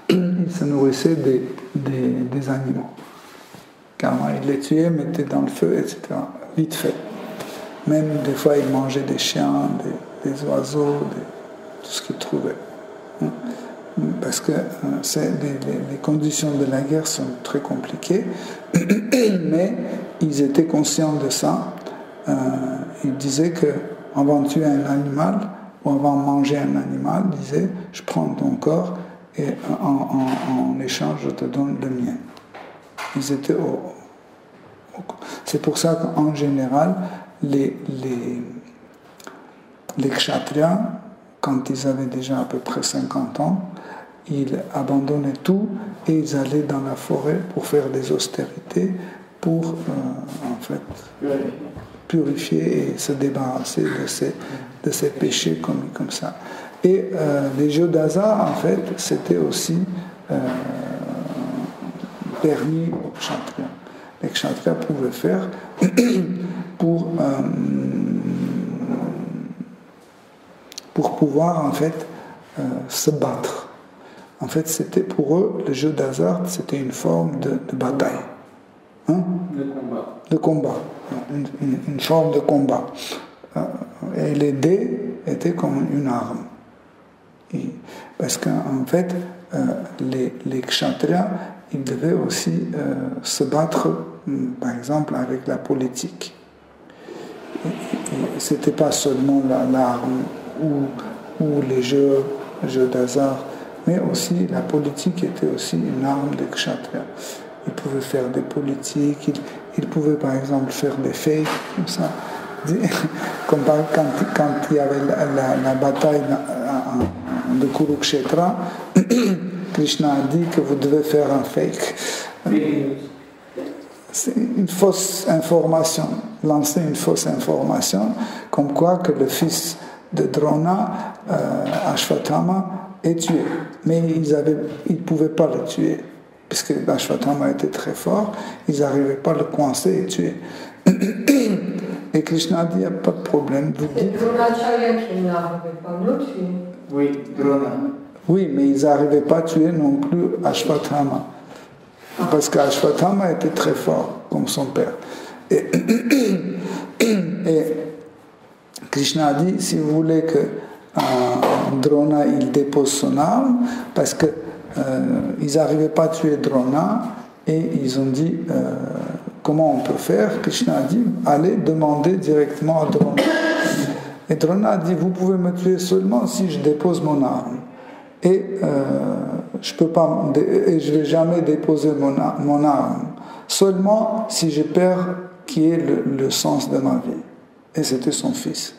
ils se nourrissaient des animaux. Carrément, ils les tuaient, mettaient dans le feu, etc. Vite fait. Même des fois, ils mangeaient des chiens, des oiseaux, tout ce qu'ils trouvaient. Parce que les conditions de la guerre sont très compliquées, mais ils étaient conscients de ça. Ils disaient qu'avant de tuer un animal, ou avant de manger un animal, ils disaient, je prends ton corps et en échange, je te donne le mien. Ils étaient C'est pour ça qu'en général, les kshatriyas, quand ils avaient déjà à peu près 50 ans, ils abandonnaient tout et ils allaient dans la forêt pour faire des austérités, pour en fait purifier et se débarrasser de ces péchés comme ça. Et les jeux d'hasard, en fait, c'était aussi permis aux kshatriyas. Les kshatriyas pouvaient faire pour pouvoir en fait se battre. En fait, c'était pour eux, le jeu d'hasard, c'était une forme de bataille. Hein? De combat. Une forme de combat. Et les dés étaient comme une arme. Parce qu'en fait, les kshatriyas, ils devaient aussi se battre, par exemple, avec la politique. Ce n'était pas seulement l'arme ou les jeux d'hasard, mais aussi la politique était aussi une arme des kshatriyas. il pouvait faire des politiques, il pouvait par exemple faire des fakes, comme ça. Comme quand il y avait la bataille de Kurukshetra, Krishna a dit que vous devez faire un fake. C'est une fausse information, lancer une fausse information, comme quoi que le fils de Drona, Ashwatthama, est tué. Mais ils ne pouvaient pas le tuer, puisque Ashwatthama était très fort, ils n'arrivaient pas à le coincer et tuer. Et Krishna dit, il n'y a pas de problème. C'est Dronacharya qui n'arrivait pas à le tuer. Oui, Drona. Oui, mais ils n'arrivaient pas à tuer non plus Ashwatthama. Parce qu'Ashwatthama était très fort, comme son père. Et Krishna a dit, si vous voulez que Drona il dépose son arme, parce que ils n'arrivaient pas à tuer Drona, et ils ont dit, comment on peut faire? Krishna a dit, allez demander directement à Drona. Et Drona a dit, vous pouvez me tuer seulement si je dépose mon arme. Et je peux pas, et je vais jamais déposer mon arme, seulement si je perds qui est le sens de ma vie. Et c'était son fils.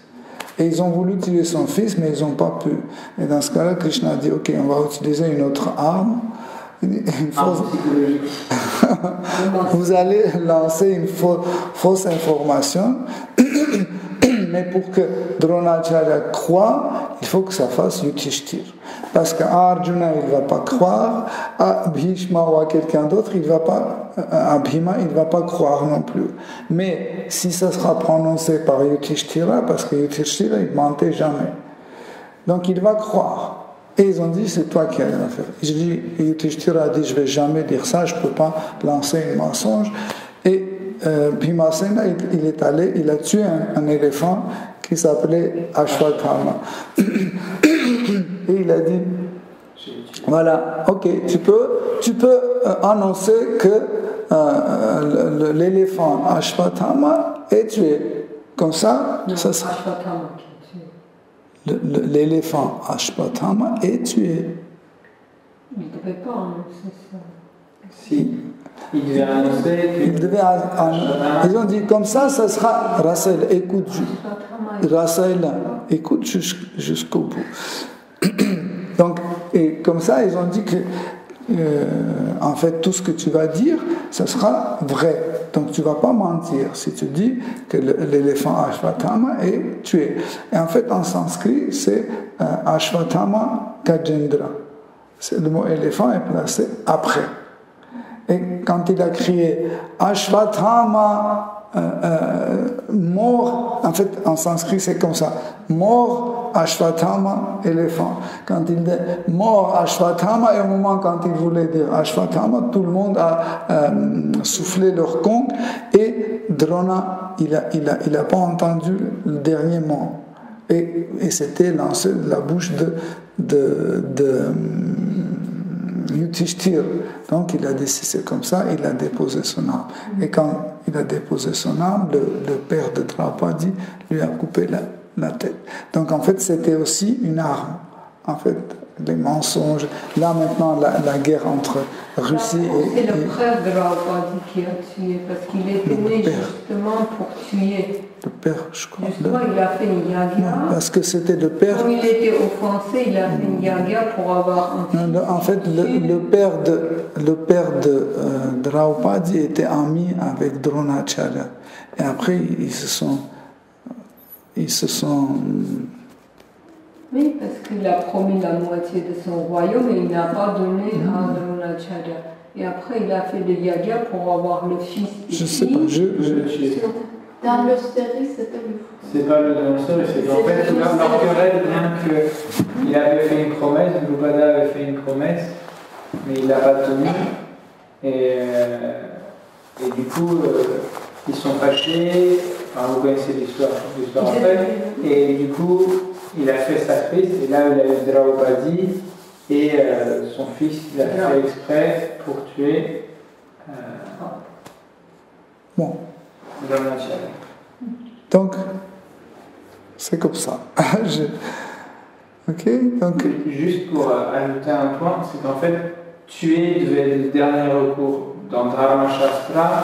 Et ils ont voulu tuer son fils, mais ils n'ont pas pu. Et dans ce cas-là, Krishna a dit, ok, on va utiliser une autre arme. Vous allez lancer une fausse information. Mais pour que Dronacharya croie, il faut que ça fasse Yudhishthira. Parce qu'à Arjuna, il ne va pas croire, à Bhishma ou à quelqu'un d'autre, il va pas, à Bhima, il ne va pas croire non plus. Mais si ça sera prononcé par Yudhishthira, parce que Yudhishthira, il ne mentait jamais. Donc il va croire. Et ils ont dit, c'est toi qui as rien à faire. Yudhishthira a dit, je ne vais jamais dire ça, je ne peux pas lancer un mensonge. Et Bhimasena, il est allé, il a tué un éléphant qui s'appelait Ashwatthama. Et il a dit, voilà, ok, tu peux annoncer que l'éléphant Ashwatthama est tué. Comme ça, non, ça Ashwatthama qui est tué. L'éléphant Ashwatthama est tué. Il ne devait pas annoncer ça. Si. Il devait annoncer. Ils ont dit comme ça sera Rasel, écoute, Rasel, écoute jusqu'au bout. Donc, et comme ça, ils ont dit que, en fait, tout ce que tu vas dire, ça sera vrai. Donc, tu ne vas pas mentir si tu dis que l'éléphant Ashwatthama est tué. Et en fait, en sanskrit, c'est Ashwatthama Gajendra. Le mot éléphant est placé après. Et quand il a crié Ashwatthama, mort, en fait en sanskrit c'est comme ça, mort Ashwatthama, éléphant. Quand il dit mort Ashwatthama, et au moment quand il voulait dire Ashwatthama, tout le monde a soufflé leur conque, et Drona, il a pas entendu le dernier mot. Et c'était lancé de la bouche de Yudhishthira. Donc il a dit si c'est comme ça, il a déposé son arme. Et quand il a déposé son arme, le père de Draupadi lui a coupé la tête. Donc en fait c'était aussi une arme. En fait, les mensonges. Là maintenant la guerre entre Russie et... C'est le frère de Draupadi qui a tué, parce qu'il était né justement pour tuer. Le père, je crois. Justement, il a fait une yagya. Non, parce que c'était le père... Comme il était offensé, il a fait une yagya pour avoir un fils. Non, en fait, le père de Draupadi était ami avec Dronacharya. Et après, ils se sont... Oui, parce qu'il a promis la moitié de son royaume et il n'a pas donné à Dronacharya. Et après, il a fait des yagya pour avoir le fils. Je ne sais pas, Dans le série, c'était le C'est pas le dans le série, c'est qu'en fait, leur querelle vient qu'il avait fait une promesse, Drupada avait fait une promesse, mais il l'a pas tenue. Et du coup, ils sont fâchés, enfin, vous connaissez l'histoire après, et du coup, il a fait sacrifice, et là, il a eu Draupadi, et son fils, il a fait exprès pour tuer. Bon. Donc, c'est comme ça. Ok, donc... Juste pour ajouter un point, c'est qu'en fait, tuer devait être le dernier recours dans Dharma Shastra,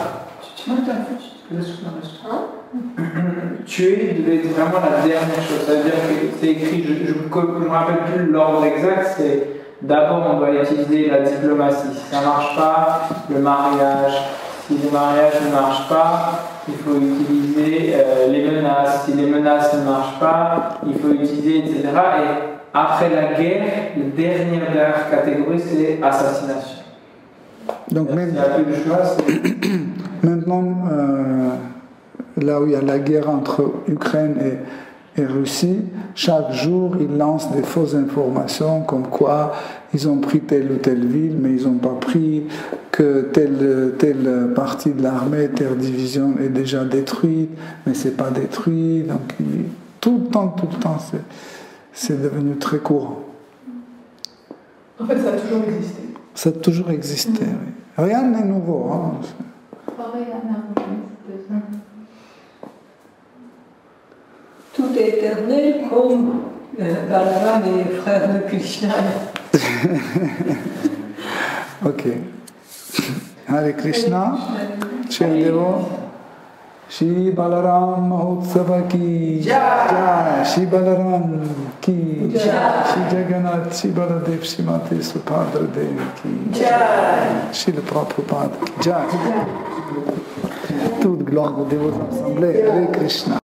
tuer devait être vraiment la dernière chose. Ça veut dire que c'est écrit, je ne me rappelle plus l'ordre exact, c'est d'abord on doit utiliser la diplomatie. Si ça ne marche pas, le mariage. Si le mariage ne marche pas, il faut utiliser les menaces. Si les menaces ne marchent pas, il faut utiliser, etc. Et après la guerre, la dernière catégorie, c'est assassination. Donc même, il n'y a plus de choix, maintenant, là où il y a la guerre entre Ukraine et Russie, chaque jour, ils lancent des fausses informations comme quoi ils ont pris telle ou telle ville, mais ils n'ont pas pris, que telle partie de l'armée, telle division est déjà détruite, mais ce n'est pas détruit. Donc tout le temps, c'est devenu très courant. En fait, ça a toujours existé. Ça a toujours existé, oui. Rien n'est nouveau. Hein. Tout est éternel comme Balaram et frère de Krishna. Ok. Hare Krishna. Shridevo. Shri Balaram Mahotsava ki Jai. Shri Balaram ki Jai. Shri Jagannath, Shri Baladev, Shri Mate Subhadra Devi ki Jai. Shri le Prabhupada ki Jai. Toute gloire aux dévots assemblés. Hare Krishna.